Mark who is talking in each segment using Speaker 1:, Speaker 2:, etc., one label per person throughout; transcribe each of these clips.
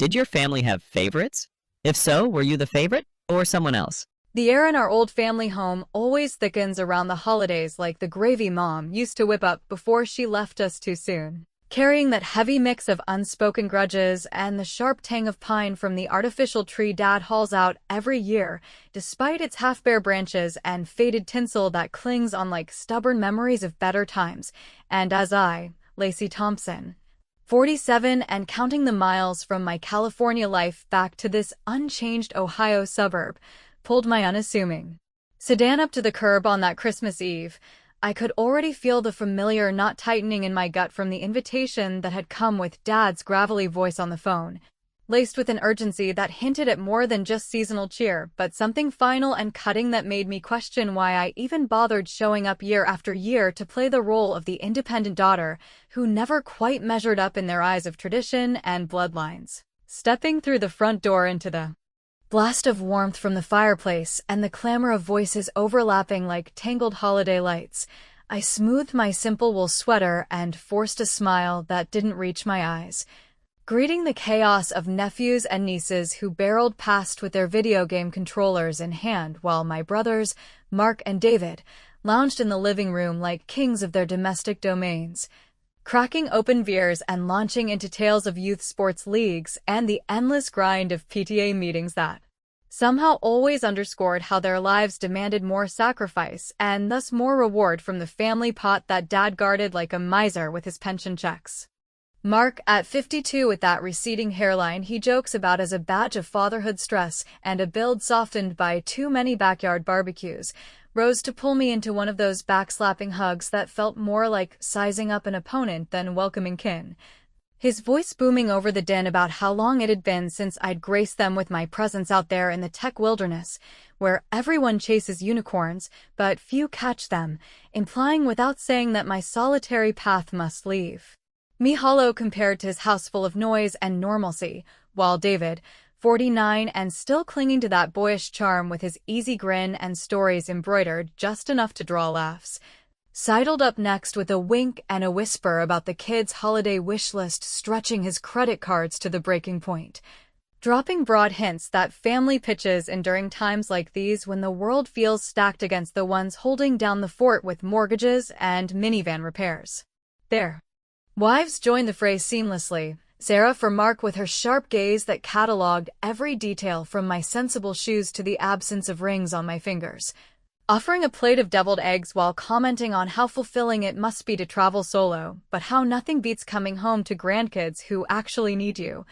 Speaker 1: Did your family have favorites? If so, were you the favorite or someone else?
Speaker 2: The air in our old family home always thickens around the holidays like the gravy Mom used to whip up before she left us too soon. Carrying that heavy mix of unspoken grudges and the sharp tang of pine from the artificial tree Dad hauls out every year, despite its half-bare branches and faded tinsel that clings on like stubborn memories of better times. And as I, Lacy Thompson, 47 and counting the miles from my California life back to this unchanged Ohio suburb, pulled my unassuming sedan up to the curb on that Christmas Eve, I could already feel the familiar knot tightening in my gut from the invitation that had come with Dad's gravelly voice on the phone, laced with an urgency that hinted at more than just seasonal cheer, but something final and cutting that made me question why I even bothered showing up year after year to play the role of the independent daughter who never quite measured up in their eyes of tradition and bloodlines. Stepping through the front door into the blast of warmth from the fireplace and the clamor of voices overlapping like tangled holiday lights, I smoothed my simple wool sweater and forced a smile that didn't reach my eyes, greeting the chaos of nephews and nieces who barreled past with their video game controllers in hand while my brothers, Mark and David, lounged in the living room like kings of their domestic domains, cracking open beers and launching into tales of youth sports leagues and the endless grind of PTA meetings that somehow always underscored how their lives demanded more sacrifice and thus more reward from the family pot that Dad guarded like a miser with his pension checks. Mark, at 52 with that receding hairline he jokes about as a badge of fatherhood stress and a build softened by too many backyard barbecues, rose to pull me into one of those backslapping hugs that felt more like sizing up an opponent than welcoming kin, his voice booming over the din about how long it had been since I'd graced them with my presence out there in the tech wilderness, where everyone chases unicorns, but few catch them, implying without saying that my solitary path must leave me hollow compared to his house full of noise and normalcy, while David, 49 and still clinging to that boyish charm with his easy grin and stories embroidered just enough to draw laughs, sidled up next with a wink and a whisper about the kids' holiday wish list, stretching his credit cards to the breaking point, dropping broad hints that family pitches in during times like these when the world feels stacked against the ones holding down the fort with mortgages and minivan repairs. Their wives joined the fray seamlessly, Sarah for Mark with her sharp gaze that catalogued every detail from my sensible shoes to the absence of rings on my fingers, offering a plate of deviled eggs while commenting on how fulfilling it must be to travel solo, but how nothing beats coming home to grandkids who actually need you.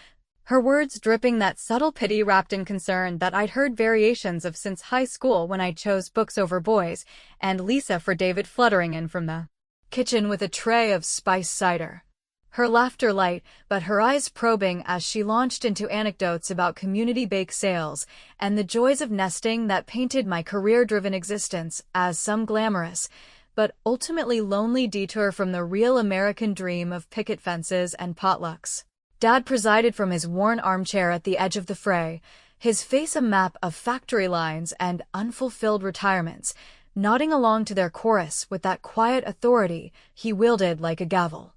Speaker 2: Her words dripping that subtle pity wrapped in concern that I'd heard variations of since high school when I chose books over boys, and Lisa for David fluttering in from the kitchen with a tray of spiced cider. Her laughter light, but her eyes probing as she launched into anecdotes about community bake sales and the joys of nesting that painted my career-driven existence as some glamorous, but ultimately lonely detour from the real American dream of picket fences and potlucks. Dad presided from his worn armchair at the edge of the fray, his face a map of factory lines and unfulfilled retirements, nodding along to their chorus with that quiet authority he wielded like a gavel.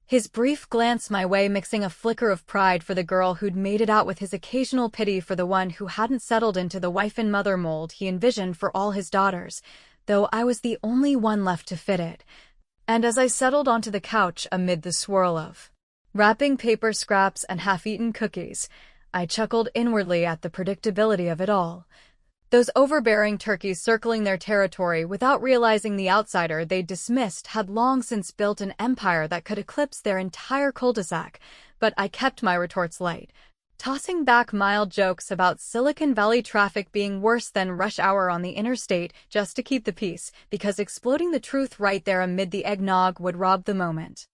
Speaker 2: His brief glance my way mixing a flicker of pride for the girl who'd made it out with his occasional pity for the one who hadn't settled into the wife and mother mold he envisioned for all his daughters, though I was the only one left to fit it. And as I settled onto the couch amid the swirl of wrapping paper scraps and half-eaten cookies, I chuckled inwardly at the predictability of it all. Those overbearing turkeys circling their territory without realizing the outsider they'd dismissed had long since built an empire that could eclipse their entire cul-de-sac, but I kept my retorts light, tossing back mild jokes about Silicon Valley traffic being worse than rush hour on the interstate just to keep the peace, because exploding the truth right there amid the eggnog would rob the moment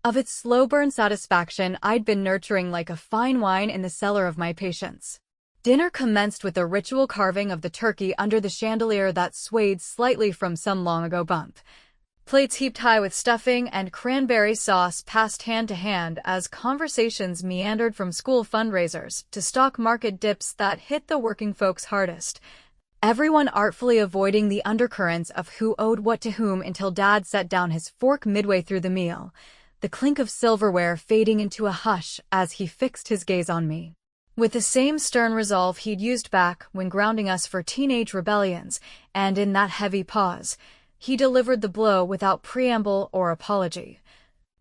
Speaker 2: of its slow-burn satisfaction I'd been nurturing like a fine wine in the cellar of my patience. Dinner commenced with the ritual carving of the turkey under the chandelier that swayed slightly from some long-ago bump. Plates heaped high with stuffing and cranberry sauce passed hand to hand as conversations meandered from school fundraisers to stock market dips that hit the working folks hardest, everyone artfully avoiding the undercurrents of who owed what to whom until Dad set down his fork midway through the meal, the clink of silverware fading into a hush as he fixed his gaze on me. with the same stern resolve he'd used back when grounding us for teenage rebellions, and in that heavy pause, he delivered the blow without preamble or apology,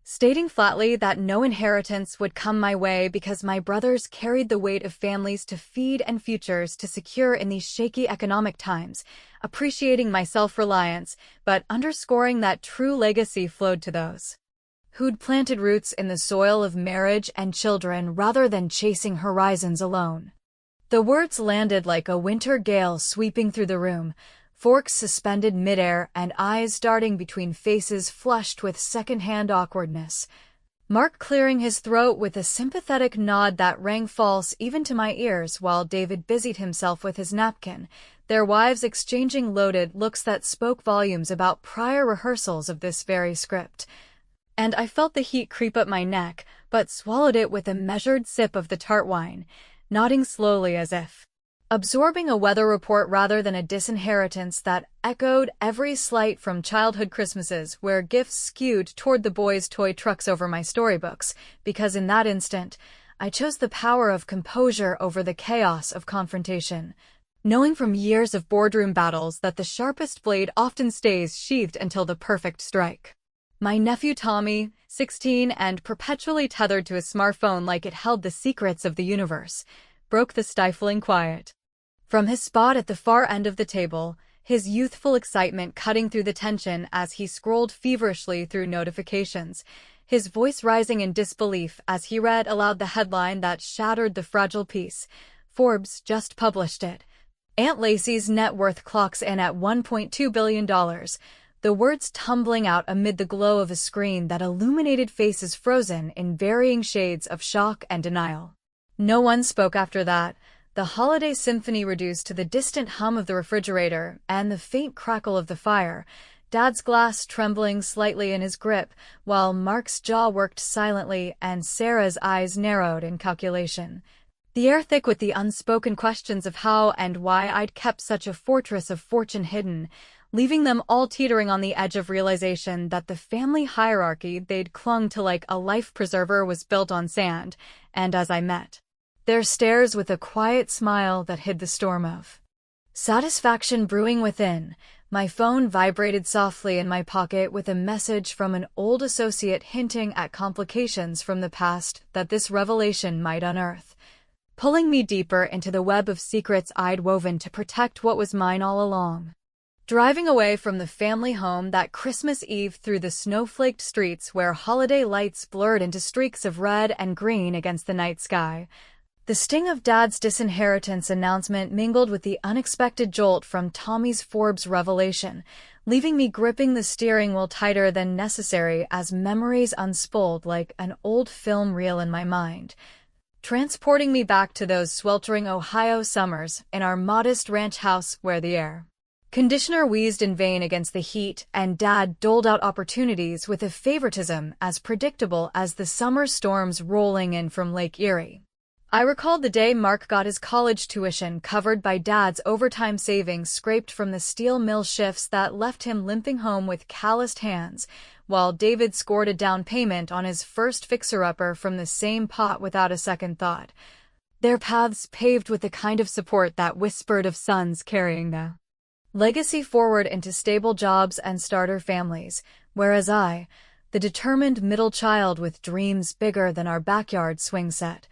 Speaker 2: stating flatly that no inheritance would come my way because my brothers carried the weight of families to feed and futures to secure in these shaky economic times, appreciating my self-reliance, but underscoring that true legacy flowed to those who'd planted roots in the soil of marriage and children rather than chasing horizons alone. The words landed like a winter gale sweeping through the room, forks suspended midair and eyes darting between faces flushed with second-hand awkwardness. Mark clearing his throat with a sympathetic nod that rang false even to my ears while David busied himself with his napkin, their wives exchanging loaded looks that spoke volumes about prior rehearsals of this very script. And I felt the heat creep up my neck, but swallowed it with a measured sip of the tart wine, nodding slowly as if absorbing a weather report rather than a disinheritance that echoed every slight from childhood Christmases where gifts skewed toward the boys' toy trucks over my storybooks, because in that instant, I chose the power of composure over the chaos of confrontation, knowing from years of boardroom battles that the sharpest blade often stays sheathed until the perfect strike. My nephew Tommy, 16 and perpetually tethered to his smartphone like it held the secrets of the universe, broke the stifling quiet. From his spot at the far end of the table, his youthful excitement cutting through the tension as he scrolled feverishly through notifications, his voice rising in disbelief as he read aloud the headline that shattered the fragile peace. Forbes just published it. Aunt Lacy's net worth clocks in at $1.2 billion, the words tumbling out amid the glow of a screen that illuminated faces frozen in varying shades of shock and denial. No one spoke after that, the holiday symphony reduced to the distant hum of the refrigerator and the faint crackle of the fire, Dad's glass trembling slightly in his grip, while Mark's jaw worked silently and Sarah's eyes narrowed in calculation. The air thick with the unspoken questions of how and why I'd kept such a fortress of fortune hidden, leaving them all teetering on the edge of realization that the family hierarchy they'd clung to like a life preserver was built on sand, and as I met their stares with a quiet smile that hid the storm of satisfaction brewing within, my phone vibrated softly in my pocket with a message from an old associate hinting at complications from the past that this revelation might unearth, pulling me deeper into the web of secrets I'd woven to protect what was mine all along. Driving away from the family home that Christmas Eve through the snowflaked streets where holiday lights blurred into streaks of red and green against the night sky, the sting of Dad's disinheritance announcement mingled with the unexpected jolt from Tommy's Forbes revelation, leaving me gripping the steering wheel tighter than necessary as memories unspooled like an old film reel in my mind, transporting me back to those sweltering Ohio summers in our modest ranch house where the air conditioner wheezed in vain against the heat and Dad doled out opportunities with a favoritism as predictable as the summer storms rolling in from Lake Erie. I recalled the day Mark got his college tuition covered by Dad's overtime savings scraped from the steel mill shifts that left him limping home with calloused hands, while David scored a down payment on his first fixer-upper from the same pot without a second thought, their paths paved with the kind of support that whispered of sons carrying the legacy forward into stable jobs and starter families, whereas I, the determined middle child with dreams bigger than our backyard swing set,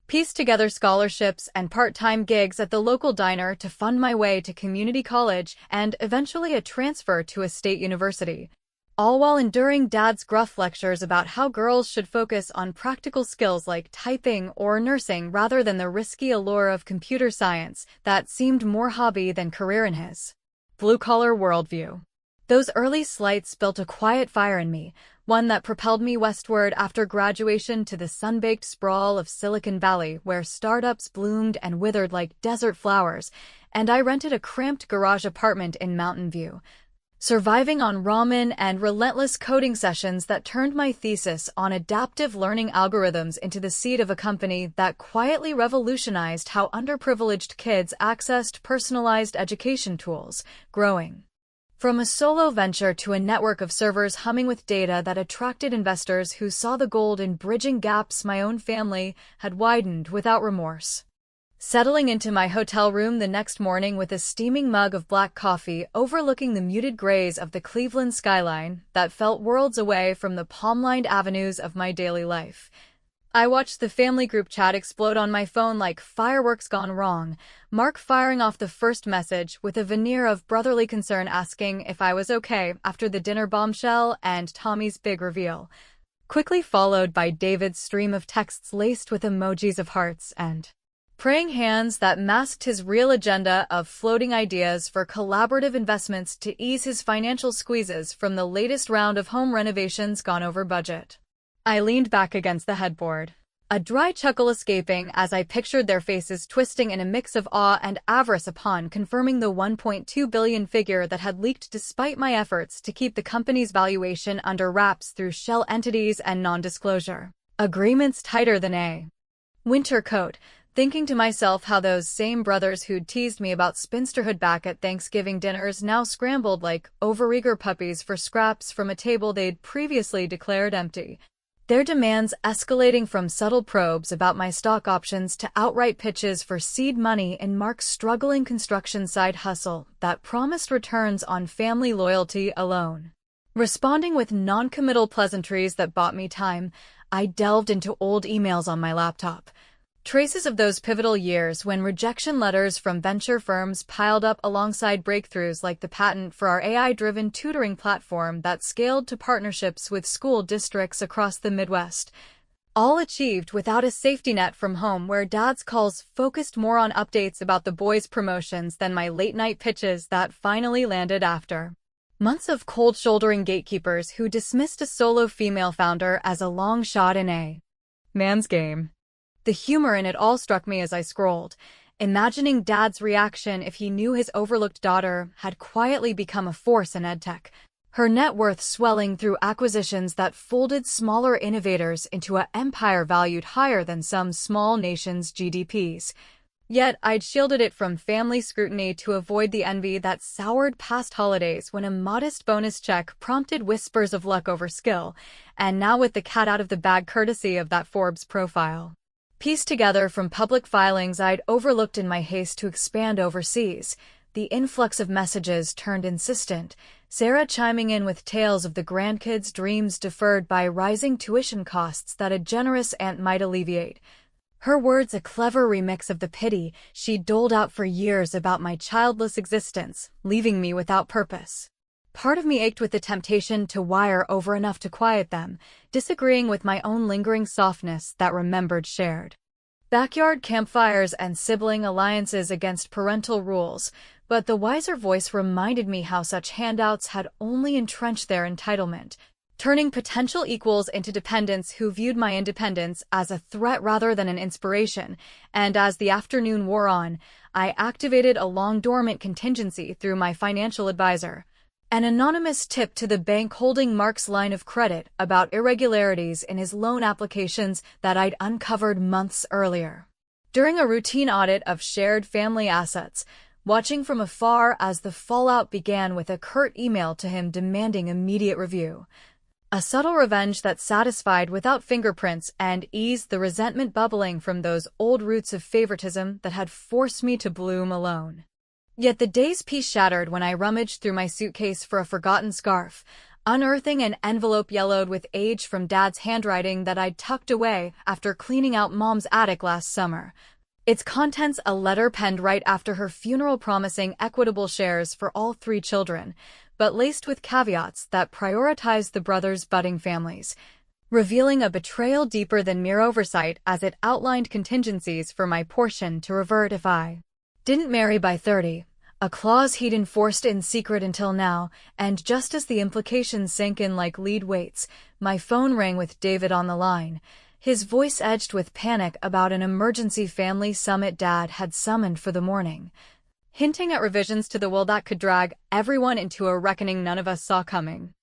Speaker 2: pieced together scholarships and part-time gigs at the local diner to fund my way to community college and eventually a transfer to a state university, all while enduring Dad's gruff lectures about how girls should focus on practical skills like typing or nursing rather than the risky allure of computer science that seemed more hobby than career in his blue-collar worldview. Those early slights built a quiet fire in me, one that propelled me westward after graduation to the sun-baked sprawl of Silicon Valley where startups bloomed and withered like desert flowers, and I rented a cramped garage apartment in Mountain View, surviving on ramen and relentless coding sessions that turned my thesis on adaptive learning algorithms into the seed of a company that quietly revolutionized how underprivileged kids accessed personalized education tools, growing from a solo venture to a network of servers humming with data that attracted investors who saw the gold in bridging gaps my own family had widened without remorse. Settling into my hotel room the next morning with a steaming mug of black coffee overlooking the muted grays of the Cleveland skyline that felt worlds away from the palm-lined avenues of my daily life. I watched the family group chat explode on my phone like fireworks gone wrong, Mark firing off the first message with a veneer of brotherly concern asking if I was okay after the dinner bombshell and Tommy's big reveal, quickly followed by David's stream of texts laced with emojis of hearts and praying hands that masked his real agenda of floating ideas for collaborative investments to ease his financial squeezes from the latest round of home renovations gone over budget. I leaned back against the headboard, a dry chuckle escaping as I pictured their faces twisting in a mix of awe and avarice upon confirming the $1.2 billion figure that had leaked despite my efforts to keep the company's valuation under wraps through shell entities and non-disclosure agreements tighter than a winter coat, thinking to myself how those same brothers who'd teased me about spinsterhood back at Thanksgiving dinners now scrambled like overeager puppies for scraps from a table they'd previously declared empty. Their demands escalating from subtle probes about my stock options to outright pitches for seed money in Mark's struggling construction side hustle that promised returns on family loyalty alone. Responding with non-committal pleasantries that bought me time, I delved into old emails on my laptop. Traces of those pivotal years when rejection letters from venture firms piled up alongside breakthroughs like the patent for our AI-driven tutoring platform that scaled to partnerships with school districts across the Midwest. All achieved without a safety net from home where Dad's calls focused more on updates about the boys' promotions than my late-night pitches that finally landed after months of cold-shouldering gatekeepers who dismissed a solo female founder as a long shot in a man's game. The humor in it all struck me as I scrolled, imagining Dad's reaction if he knew his overlooked daughter had quietly become a force in edtech, her net worth swelling through acquisitions that folded smaller innovators into an empire valued higher than some small nation's GDPs. Yet I'd shielded it from family scrutiny to avoid the envy that soured past holidays when a modest bonus check prompted whispers of luck over skill, and now with the cat out of the bag courtesy of that Forbes profile pieced together from public filings I'd overlooked in my haste to expand overseas, the influx of messages turned insistent, Sarah chiming in with tales of the grandkids' dreams deferred by rising tuition costs that a generous aunt might alleviate. Her words a clever remix of the pity she'd doled out for years about my childless existence, leaving me without purpose. Part of me ached with the temptation to wire over enough to quiet them, disagreeing with my own lingering softness that remembered shared backyard campfires and sibling alliances against parental rules, but the wiser voice reminded me how such handouts had only entrenched their entitlement, turning potential equals into dependents who viewed my independence as a threat rather than an inspiration, and as the afternoon wore on, I activated a long-dormant contingency through my financial advisor. An anonymous tip to the bank holding Mark's line of credit about irregularities in his loan applications that I'd uncovered months earlier. During a routine audit of shared family assets, watching from afar as the fallout began with a curt email to him demanding immediate review. A subtle revenge that satisfied without fingerprints and eased the resentment bubbling from those old roots of favoritism that had forced me to bloom alone. Yet the day's peace shattered when I rummaged through my suitcase for a forgotten scarf, unearthing an envelope yellowed with age from Dad's handwriting that I'd tucked away after cleaning out Mom's attic last summer. Its contents a letter penned right after her funeral promising equitable shares for all 3 children, but laced with caveats that prioritized the brothers' budding families, revealing a betrayal deeper than mere oversight as it outlined contingencies for my portion to revert if I didn't marry by 30, a clause he'd enforced in secret until now, and just as the implications sank in like lead weights, my phone rang with David on the line, his voice edged with panic about an emergency family summit Dad had summoned for the morning, hinting at revisions to the will that could drag everyone into a reckoning none of us saw coming.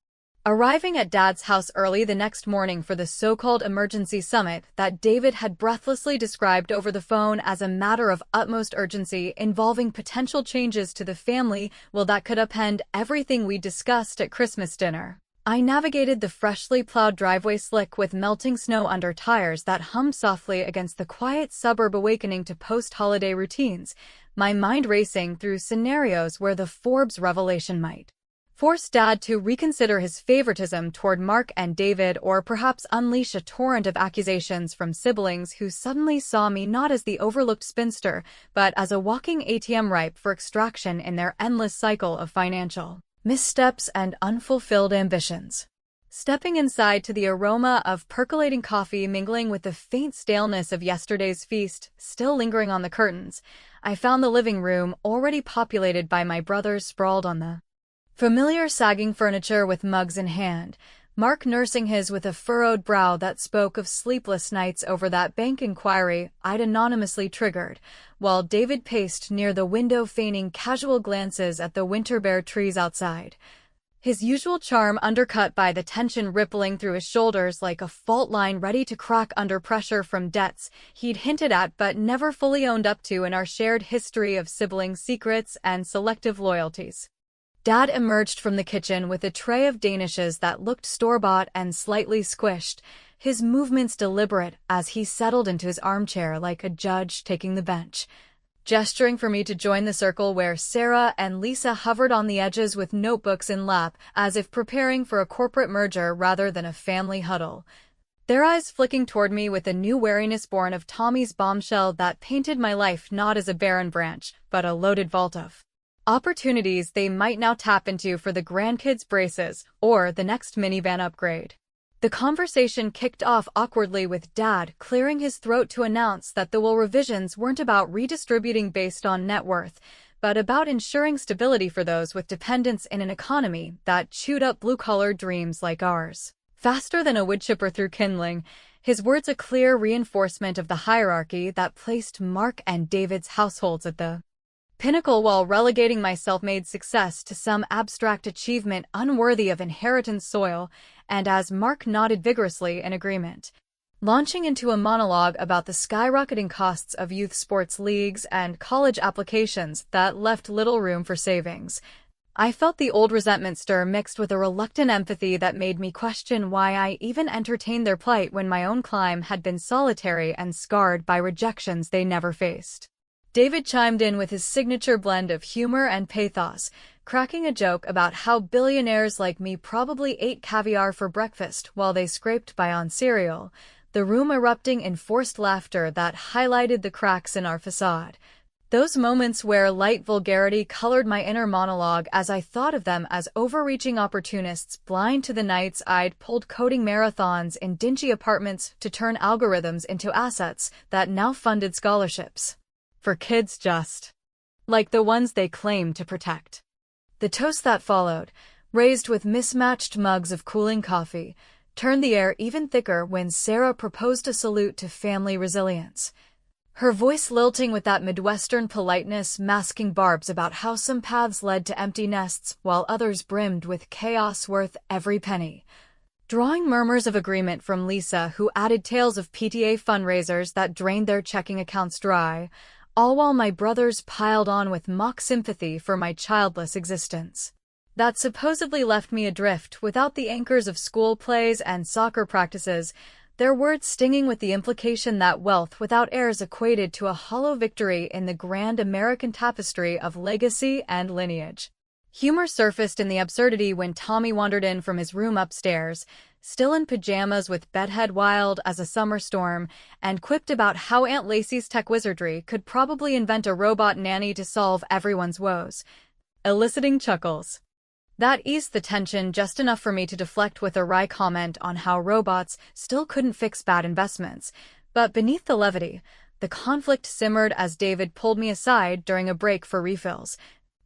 Speaker 2: Arriving at Dad's house early the next morning for the so-called emergency summit that David had breathlessly described over the phone as a matter of utmost urgency involving potential changes to the family will that could upend everything we discussed at Christmas dinner. I navigated the freshly plowed driveway slick with melting snow under tires that hummed softly against the quiet suburb, awakening to post-holiday routines, my mind racing through scenarios where the Forbes revelation might force Dad to reconsider his favoritism toward Mark and David, or perhaps unleash a torrent of accusations from siblings who suddenly saw me not as the overlooked spinster, but as a walking ATM ripe for extraction in their endless cycle of financial missteps and unfulfilled ambitions. Stepping inside to the aroma of percolating coffee mingling with the faint staleness of yesterday's feast still lingering on the curtains, I found the living room already populated by my brothers sprawled on the familiar sagging furniture with mugs in hand, Mark nursing his with a furrowed brow that spoke of sleepless nights over that bank inquiry I'd anonymously triggered, while David paced near the window feigning casual glances at the winter bare trees outside, his usual charm undercut by the tension rippling through his shoulders like a fault line ready to crack under pressure from debts he'd hinted at but never fully owned up to in our shared history of sibling secrets and selective loyalties. Dad emerged from the kitchen with a tray of danishes that looked store-bought and slightly squished, his movements deliberate as he settled into his armchair like a judge taking the bench, gesturing for me to join the circle where Sarah and Lisa hovered on the edges with notebooks in lap, as if preparing for a corporate merger rather than a family huddle, their eyes flicking toward me with a new wariness born of Tommy's bombshell that painted my life not as a barren branch, but a loaded vault of opportunities they might now tap into for the grandkids' braces or the next minivan upgrade. The conversation kicked off awkwardly with Dad clearing his throat to announce that the will revisions weren't about redistributing based on net worth, but about ensuring stability for those with dependents in an economy that chewed up blue-collar dreams like ours faster than a wood chipper through kindling, his words a clear reinforcement of the hierarchy that placed Mark and David's households at the pinnacle while relegating my self-made success to some abstract achievement unworthy of inheritance soil, and as Mark nodded vigorously in agreement, launching into a monologue about the skyrocketing costs of youth sports leagues and college applications that left little room for savings, I felt the old resentment stir mixed with a reluctant empathy that made me question why I even entertained their plight when my own climb had been solitary and scarred by rejections they never faced. David chimed in with his signature blend of humor and pathos, cracking a joke about how billionaires like me probably ate caviar for breakfast while they scraped by on cereal, the room erupting in forced laughter that highlighted the cracks in our facade. Those moments where light vulgarity colored my inner monologue as I thought of them as overreaching opportunists blind to the nights I'd pulled coding marathons in dingy apartments to turn algorithms into assets that now funded scholarships for kids just like the ones they claimed to protect. The toast that followed, raised with mismatched mugs of cooling coffee, turned the air even thicker when Sarah proposed a salute to family resilience, her voice lilting with that Midwestern politeness masking barbs about how some paths led to empty nests while others brimmed with chaos worth every penny, drawing murmurs of agreement from Lisa, who added tales of PTA fundraisers that drained their checking accounts dry, all while my brothers piled on with mock sympathy for my childless existence that supposedly left me adrift without the anchors of school plays and soccer practices, their words stinging with the implication that wealth without heirs equated to a hollow victory in the grand American tapestry of legacy and lineage. Humor surfaced in the absurdity when Tommy wandered in from his room upstairs, still in pajamas with bedhead wild as a summer storm, and quipped about how Aunt Lacy's tech wizardry could probably invent a robot nanny to solve everyone's woes, eliciting chuckles that eased the tension just enough for me to deflect with a wry comment on how robots still couldn't fix bad investments. But beneath the levity, the conflict simmered as David pulled me aside during a break for refills,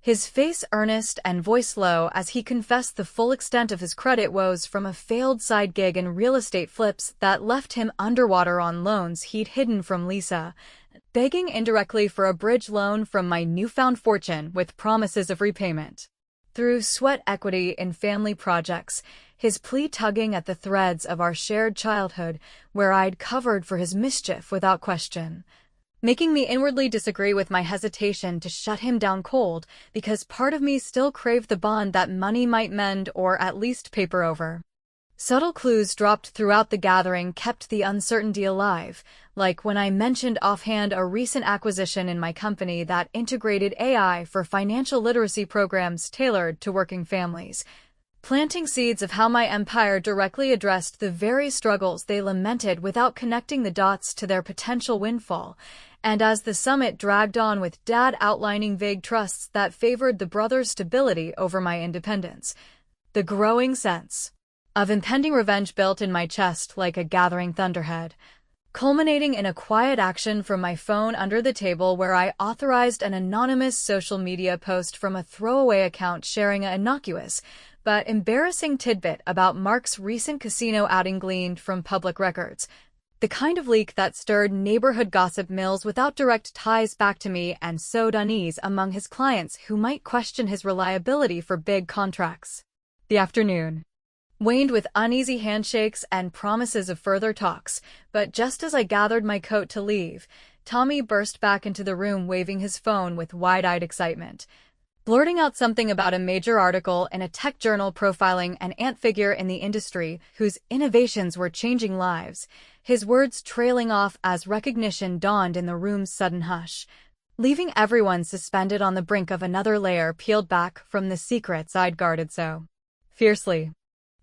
Speaker 2: his face earnest and voice low as he confessed the full extent of his credit woes from a failed side gig in real estate flips that left him underwater on loans he'd hidden from Lisa, begging indirectly for a bridge loan from my newfound fortune with promises of repayment through sweat equity in family projects, his plea tugging at the threads of our shared childhood where I'd covered for his mischief without question. making me inwardly disagree with my hesitation to shut him down cold, because part of me still craved the bond that money might mend or at least paper over. Subtle clues dropped throughout the gathering kept the uncertainty alive, like when I mentioned offhand a recent acquisition in my company that integrated AI for financial literacy programs tailored to working families, planting seeds of how my empire directly addressed the very struggles they lamented without connecting the dots to their potential windfall. And as the summit dragged on with Dad outlining vague trusts that favored the brothers' stability over my independence, the growing sense of impending revenge built in my chest like a gathering thunderhead, culminating in a quiet action from my phone under the table where I authorized an anonymous social media post from a throwaway account sharing an innocuous but embarrassing tidbit about Mark's recent casino outing gleaned from public records, the kind of leak that stirred neighborhood gossip mills without direct ties back to me and sowed unease among his clients who might question his reliability for big contracts. The afternoon waned with uneasy handshakes and promises of further talks, but just as I gathered my coat to leave, Tommy burst back into the room waving his phone with wide-eyed excitement, blurting out something about a major article in a tech journal profiling an ant figure in the industry whose innovations were changing lives, his words trailing off as recognition dawned in the room's sudden hush, leaving everyone suspended on the brink of another layer peeled back from the secrets I'd guarded so fiercely.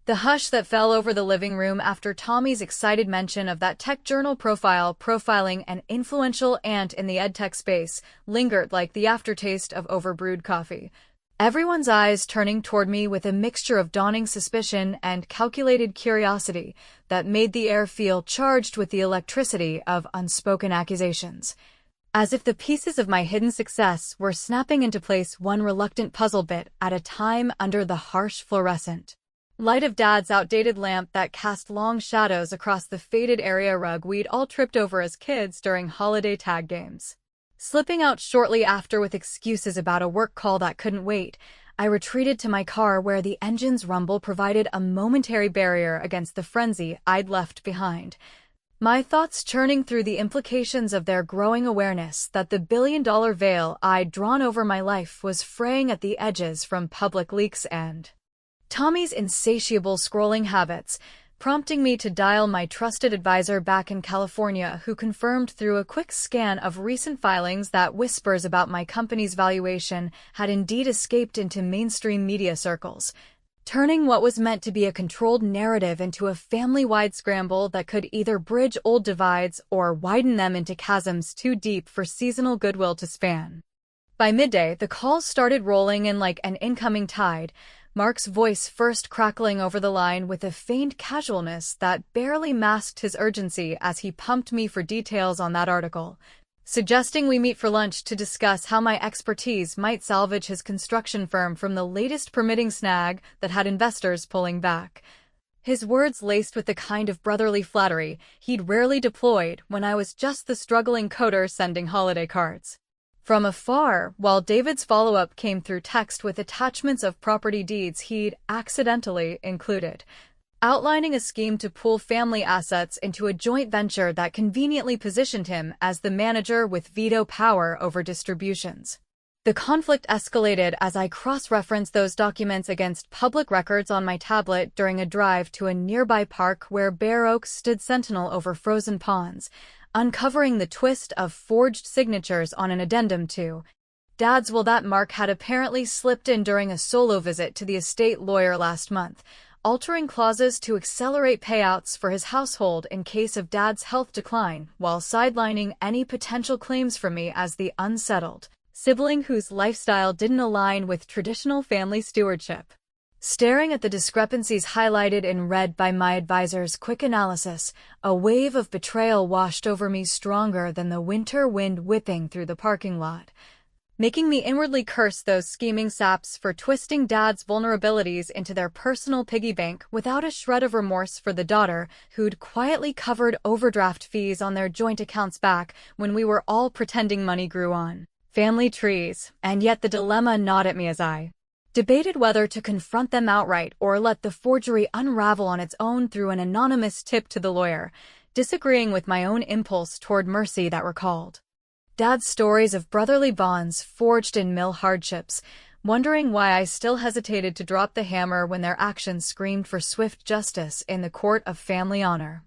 Speaker 2: The hush that fell over the living room after Tommy's excited mention of that tech journal profile profiling an influential ant in the edtech space lingered like the aftertaste of overbrewed coffee, everyone's eyes turning toward me with a mixture of dawning suspicion and calculated curiosity that made the air feel charged with the electricity of unspoken accusations, as if the pieces of my hidden success were snapping into place one reluctant puzzle bit at a time under the harsh fluorescent light of Dad's outdated lamp that cast long shadows across the faded area rug we'd all tripped over as kids during holiday tag games. Slipping out shortly after with excuses about a work call that couldn't wait, I retreated to my car where the engine's rumble provided a momentary barrier against the frenzy I'd left behind, my thoughts churning through the implications of their growing awareness that the billion-dollar veil I'd drawn over my life was fraying at the edges from public leaks and Tommy's insatiable scrolling habits, prompting me to dial my trusted advisor back in California who confirmed through a quick scan of recent filings that whispers about my company's valuation had indeed escaped into mainstream media circles, turning what was meant to be a controlled narrative into a family-wide scramble that could either bridge old divides or widen them into chasms too deep for seasonal goodwill to span. By midday, the calls started rolling in like an incoming tide, Mark's voice first crackling over the line with a feigned casualness that barely masked his urgency as he pumped me for details on that article, suggesting we meet for lunch to discuss how my expertise might salvage his construction firm from the latest permitting snag that had investors pulling back. His words laced with the kind of brotherly flattery he'd rarely deployed when I was just the struggling coder sending holiday cards from afar, while David's follow-up came through text with attachments of property deeds he'd accidentally included, outlining a scheme to pool family assets into a joint venture that conveniently positioned him as the manager with veto power over distributions. The conflict escalated as I cross-referenced those documents against public records on my tablet during a drive to a nearby park where bare oaks stood sentinel over frozen ponds, uncovering the twist of forged signatures on an addendum to Dad's will that Mark had apparently slipped in during a solo visit to the estate lawyer last month, altering clauses to accelerate payouts for his household in case of Dad's health decline, while sidelining any potential claims from me as the unsettled sibling whose lifestyle didn't align with traditional family stewardship. Staring at the discrepancies highlighted in red by my advisor's quick analysis, a wave of betrayal washed over me stronger than the winter wind whipping through the parking lot, making me inwardly curse those scheming saps for twisting Dad's vulnerabilities into their personal piggy bank without a shred of remorse for the daughter who'd quietly covered overdraft fees on their joint accounts back when we were all pretending money grew on family trees, and yet the dilemma gnawed at me as I debated whether to confront them outright or let the forgery unravel on its own through an anonymous tip to the lawyer, disagreeing with my own impulse toward mercy that recalled Dad's stories of brotherly bonds forged in mill hardships, wondering why I still hesitated to drop the hammer when their actions screamed for swift justice in the court of family honor.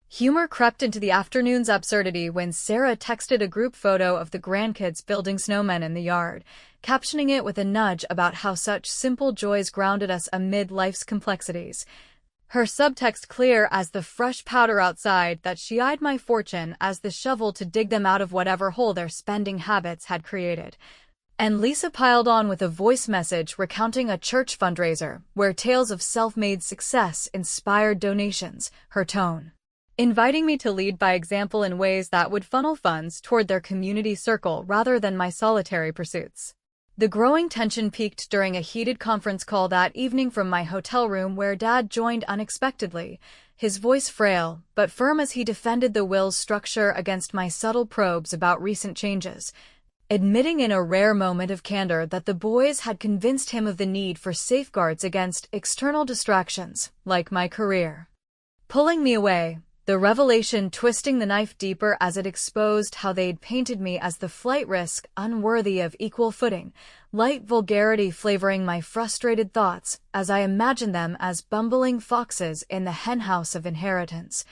Speaker 2: Humor crept into the afternoon's absurdity when Sarah texted a group photo of the grandkids building snowmen in the yard, captioning it with a nudge about how such simple joys grounded us amid life's complexities. Her subtext clear as the fresh powder outside that she eyed my fortune as the shovel to dig them out of whatever hole their spending habits had created. And Lisa piled on with a voice message recounting a church fundraiser where tales of self-made success inspired donations, her tone inviting me to lead by example in ways that would funnel funds toward their community circle rather than my solitary pursuits. The growing tension peaked during a heated conference call that evening from my hotel room where Dad joined unexpectedly, his voice frail but firm as he defended the will's structure against my subtle probes about recent changes, admitting in a rare moment of candor that the boys had convinced him of the need for safeguards against external distractions, like my career. Pulling me away, the revelation twisting the knife deeper as it exposed how they'd painted me as the flight risk unworthy of equal footing, light vulgarity flavoring my frustrated thoughts as I imagined them as bumbling foxes in the henhouse of inheritance.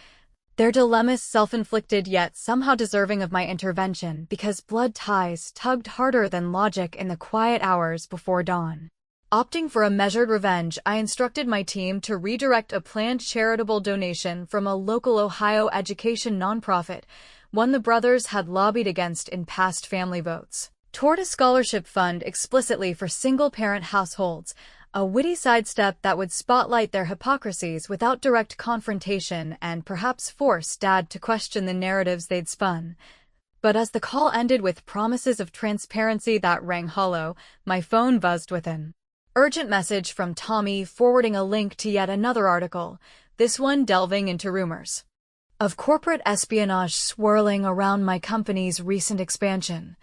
Speaker 2: Their dilemmas self-inflicted yet somehow deserving of my intervention because blood ties tugged harder than logic in the quiet hours before dawn. Opting for a measured revenge, I instructed my team to redirect a planned charitable donation from a local Ohio education nonprofit, one the brothers had lobbied against in past family votes, toward a scholarship fund explicitly for single-parent households, a witty sidestep that would spotlight their hypocrisies without direct confrontation and perhaps force Dad to question the narratives they'd spun. But as the call ended with promises of transparency that rang hollow, my phone buzzed with an urgent message from Tommy forwarding a link to yet another article, this one delving into rumors of corporate espionage swirling around my company's recent expansion,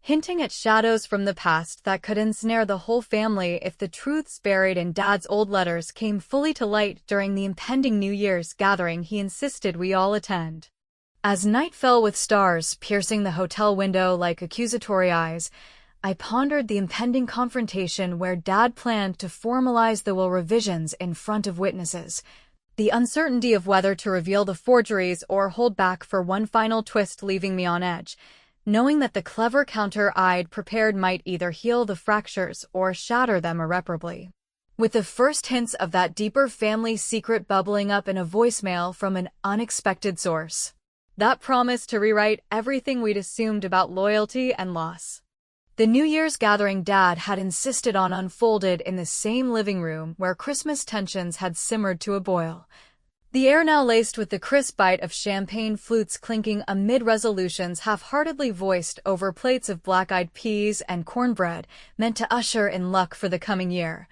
Speaker 2: hinting at shadows from the past that could ensnare the whole family if the truths buried in Dad's old letters came fully to light during the impending New Year's gathering he insisted we all attend. As night fell with stars piercing the hotel window like accusatory eyes, I pondered the impending confrontation where Dad planned to formalize the will revisions in front of witnesses, the uncertainty of whether to reveal the forgeries or hold back for one final twist leaving me on edge, knowing that the clever counter I'd prepared might either heal the fractures or shatter them irreparably. With the first hints of that deeper family secret bubbling up in a voicemail from an unexpected source, that promised to rewrite everything we'd assumed about loyalty and loss. The New Year's gathering Dad had insisted on unfolded in the same living room where Christmas tensions had simmered to a boil. The air now laced with the crisp bite of champagne flutes clinking amid resolutions half-heartedly voiced over plates of black-eyed peas and cornbread meant to usher in luck for the coming year.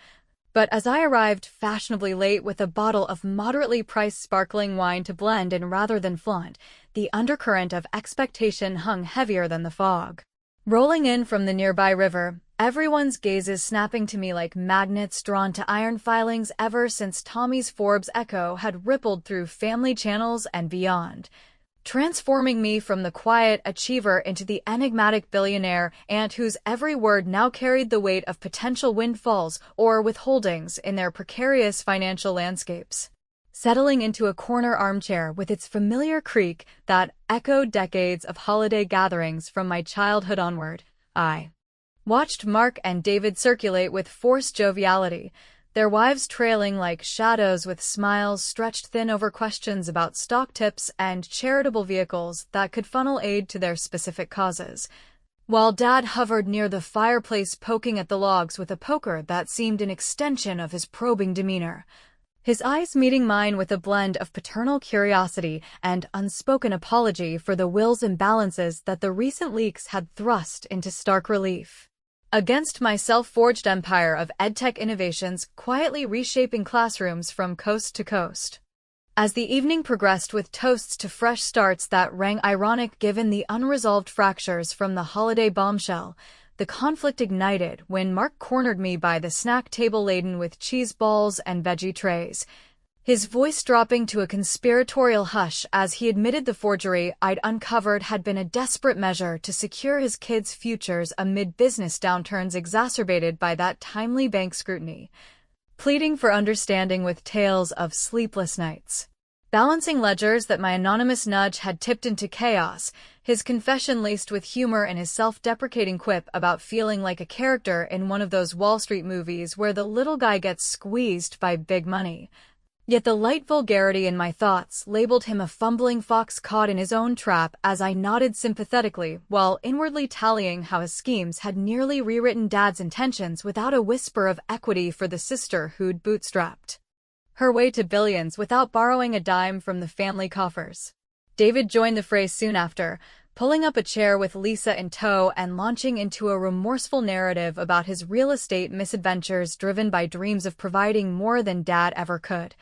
Speaker 2: But as I arrived fashionably late with a bottle of moderately priced sparkling wine to blend in rather than flaunt, the undercurrent of expectation hung heavier than the fog. Rolling in from the nearby river, everyone's gazes snapping to me like magnets drawn to iron filings ever since Tommy's Forbes echo had rippled through family channels and beyond, transforming me from the quiet achiever into the enigmatic billionaire aunt whose every word now carried the weight of potential windfalls or withholdings in their precarious financial landscapes. Settling into a corner armchair with its familiar creak that echoed decades of holiday gatherings from my childhood onward, I watched Mark and David circulate with forced joviality, their wives trailing like shadows with smiles stretched thin over questions about stock tips and charitable vehicles that could funnel aid to their specific causes, while Dad hovered near the fireplace poking at the logs with a poker that seemed an extension of his probing demeanor, his eyes meeting mine with a blend of paternal curiosity and unspoken apology for the will's imbalances that the recent leaks had thrust into stark relief. Against my self-forged empire of edtech innovations quietly reshaping classrooms from coast to coast. As the evening progressed with toasts to fresh starts that rang ironic given the unresolved fractures from the holiday bombshell, the conflict ignited when Mark cornered me by the snack table laden with cheese balls and veggie trays, his voice dropping to a conspiratorial hush as he admitted the forgery I'd uncovered had been a desperate measure to secure his kids' futures amid business downturns exacerbated by that timely bank scrutiny, pleading for understanding with tales of sleepless nights. Balancing ledgers that my anonymous nudge had tipped into chaos, his confession laced with humor and his self-deprecating quip about feeling like a character in one of those Wall Street movies where the little guy gets squeezed by big money. Yet the light vulgarity in my thoughts labeled him a fumbling fox caught in his own trap as I nodded sympathetically while inwardly tallying how his schemes had nearly rewritten Dad's intentions without a whisper of equity for the sister who'd bootstrapped her way to billions without borrowing a dime from the family coffers. David joined the fray soon after, pulling up a chair with Lisa in tow and launching into a remorseful narrative about his real estate misadventures driven by dreams of providing more than Dad ever could,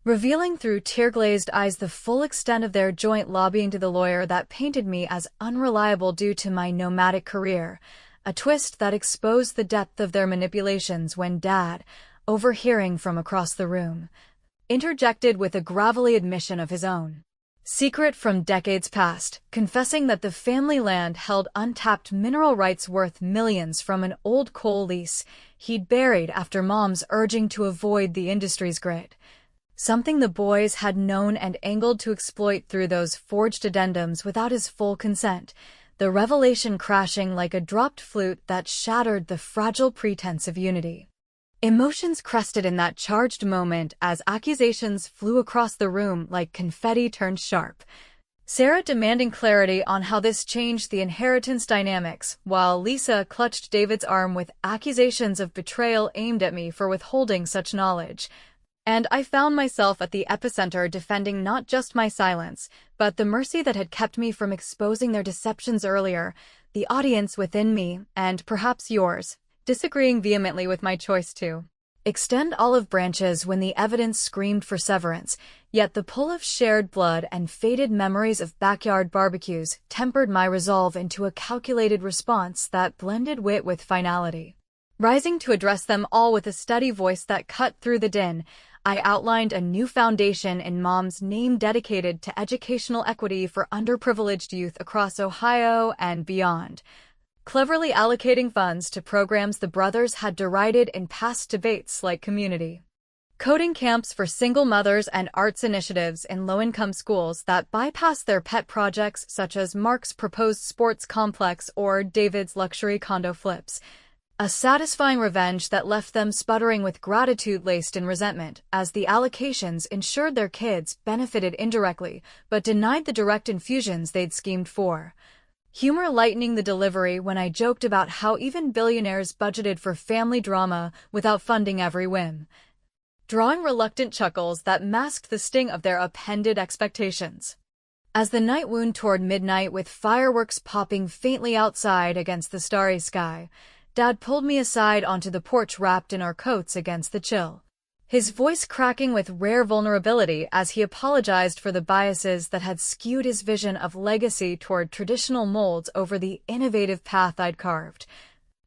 Speaker 2: revealing through tear-glazed eyes the full extent of their joint lobbying to the lawyer that painted me as unreliable due to my nomadic career, a twist that exposed the depth of their manipulations when Dad, overhearing from across the room, interjected with a gravelly admission of his own secret from decades past, confessing that the family land held untapped mineral rights worth millions from an old coal lease he'd buried after Mom's urging to avoid the industry's grid. Something the boys had known and angled to exploit through those forged addendums without his full consent, the revelation crashing like a dropped flute that shattered the fragile pretense of unity. Emotions crested in that charged moment as accusations flew across the room like confetti turned sharp, Sarah demanding clarity on how this changed the inheritance dynamics, while Lisa clutched David's arm with accusations of betrayal aimed at me for withholding such knowledge. And I found myself at the epicenter defending not just my silence, but the mercy that had kept me from exposing their deceptions earlier, the audience within me, and perhaps yours, disagreeing vehemently with my choice to extend olive branches when the evidence screamed for severance, yet the pull of shared blood and faded memories of backyard barbecues tempered my resolve into a calculated response that blended wit with finality. Rising to address them all with a steady voice that cut through the din, I outlined a new foundation in Mom's name dedicated to educational equity for underprivileged youth across Ohio and beyond, cleverly allocating funds to programs the brothers had derided in past debates like community coding camps for single mothers and arts initiatives in low-income schools that bypass their pet projects such as Mark's proposed sports complex or David's luxury condo flips. A satisfying revenge that left them sputtering with gratitude laced in resentment, as the allocations ensured their kids benefited indirectly but denied the direct infusions they'd schemed for. Humor lightening the delivery when I joked about how even billionaires budgeted for family drama without funding every whim, drawing reluctant chuckles that masked the sting of their appended expectations. As the night wound toward midnight with fireworks popping faintly outside against the starry sky, Dad pulled me aside onto the porch wrapped in our coats against the chill, his voice cracking with rare vulnerability as he apologized for the biases that had skewed his vision of legacy toward traditional molds over the innovative path I'd carved,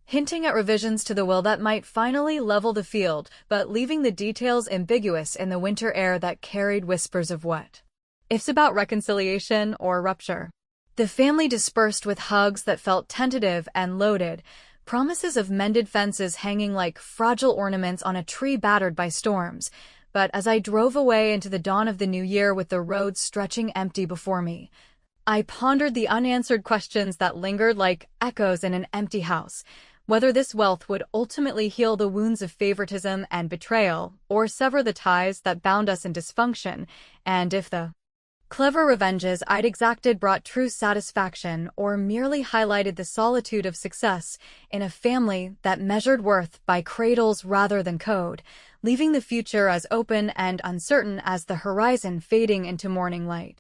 Speaker 2: hinting at revisions to the will that might finally level the field, but leaving the details ambiguous in the winter air that carried whispers of what ifs about reconciliation or rupture. The family dispersed with hugs that felt tentative and loaded, promises of mended fences hanging like fragile ornaments on a tree battered by storms. But as I drove away into the dawn of the new year with the roads stretching empty before me, I pondered the unanswered questions that lingered like echoes in an empty house, whether this wealth would ultimately heal the wounds of favoritism and betrayal, or sever the ties that bound us in dysfunction, and if the clever revenges I'd exacted brought true satisfaction or merely highlighted the solitude of success in a family that measured worth by cradles rather than code, leaving the future as open and uncertain as the horizon fading into morning light.